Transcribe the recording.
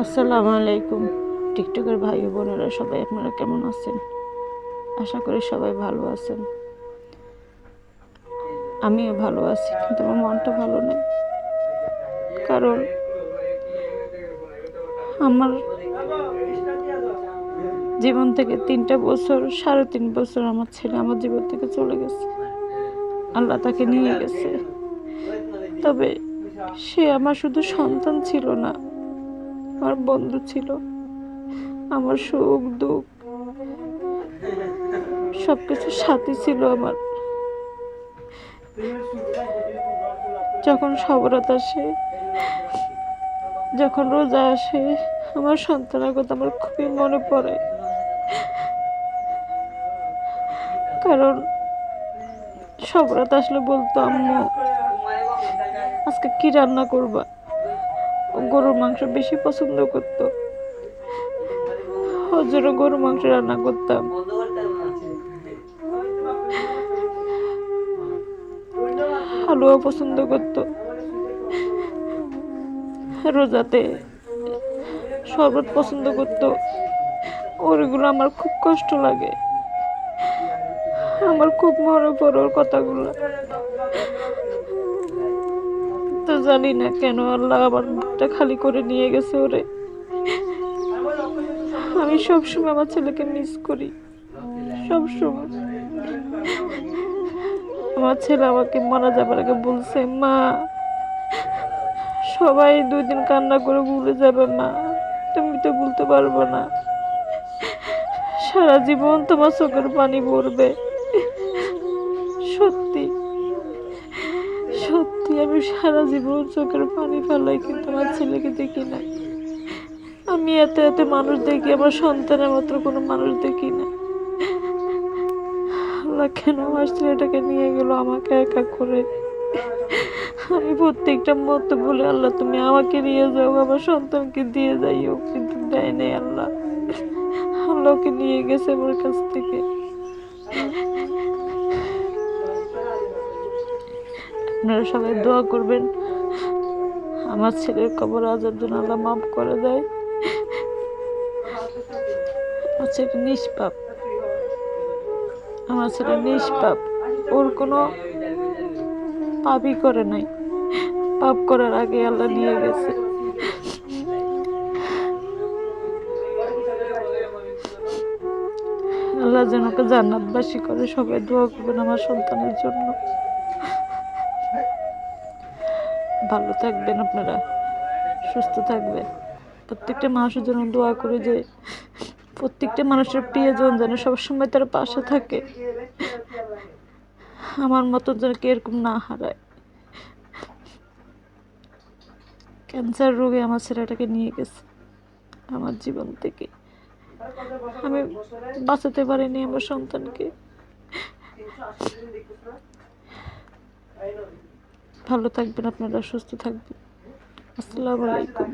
আসসালামু আলাইকুম টিকটকের ভাই ও বোনেরা, সবাই আপনারা কেমন আছেন? আশা করি সবাই ভালো আছেন। আমিও ভালো আছি, কিন্তু আমার মনটা ভালো নেই। কারণ আমার জীবন থেকে 3.5 বছর, 3.5 বছর আমার ছেলে আমার জীবন থেকে চলে গেছে। আল্লাহ তাকে নিয়ে গেছে। তবে সে আমার শুধু সন্তান ছিল না, আমার বন্ধু ছিল। আমার সুখ দুঃখ সবকিছু সাথী ছিল আমার। যখন সবরাত আসে, যখন রোজা আসে, আমার সন্তানের কথা আমার খুবই মনে পড়ে। কারণ সবরাত আসলে বলতো, আম্মু আজকে কি রান্না করবা? ও গরুর মাংস বেশি পছন্দ করতো। ওর জন্য গরুর মাংস রান্না করতাম। হালুয়া পছন্দ করতো। রোজাতে শরবত পছন্দ করতো। ওরগুলো আমার খুব কষ্ট লাগে। আমার খুব মনে পড়ে ওর কথাগুলো। তো জানি না কেন আল্লাহ আমার মুখটা খালি করে নিয়ে গেছে ওরে। আমি সবসময় আমার ছেলেকে মিস করি, সবসময়। আমার ছেলে আমাকে মারা যাবার আগে বলছে, মা সবাই 2 দিন কান্না করে ভুলে যাবে, মা তুমি তো ভুলতে পারবো না, সারা জীবন তোমার চোখের পানি পড়বে। সত্যি সত্যি আমি সারা জীবন চোখের পানি ফেলাই, কিন্তু আমার ছেলেকে দেখি না। আমি এত এত মানুষ দেখি, আমার সন্তানের মাত্র কোনো মানুষ দেখি না। আল্লাহ কেন আমার ছেলেটাকে নিয়ে গেল আমাকে একা করে? আমি প্রত্যেকটা মতো বলে, আল্লাহ তুমি আমাকে নিয়ে যাও, আমার সন্তানকে দিয়ে যাইও, কিন্তু দেয় নেই আল্লাহ। আল্লাহকে নিয়ে গেছে আমার কাছ থেকে। আপনারা সবাই দোয়া করবেন আমার ছেলের কবর আযাব যেন আল্লাহ মাফ করে দেয়। আমার ছেলে নিষ্পাপ, আমার ছেলে নিষ্পাপ। ওর কোনো পাপই করে নাই। পাপ করার আগে আল্লাহ নিয়ে গেছে। আল্লাহ যেন ওকে জান্নাতবাসী করে। সবাই দোয়া করবেন আমার সন্তানের জন্য। ভালো থাকবেন আপনারা, সুস্থ থাকবেন। প্রত্যেকটা মানুষের জন্য দোয়া করি যে প্রত্যেকটা মানুষের প্রিয়জন যেন সবসময় তার পাশে থাকে। আমার মতো যেন কে এরকম না হারায়। ক্যান্সার রোগে আমার ছেলেটাকে নিয়ে গেছে আমার জীবন থেকে। আমি বাঁচাতে পারিনি আমার সন্তানকে। ভালো থাকবেন আপনারা, সুস্থ থাকবেন। আসসালামু আলাইকুম।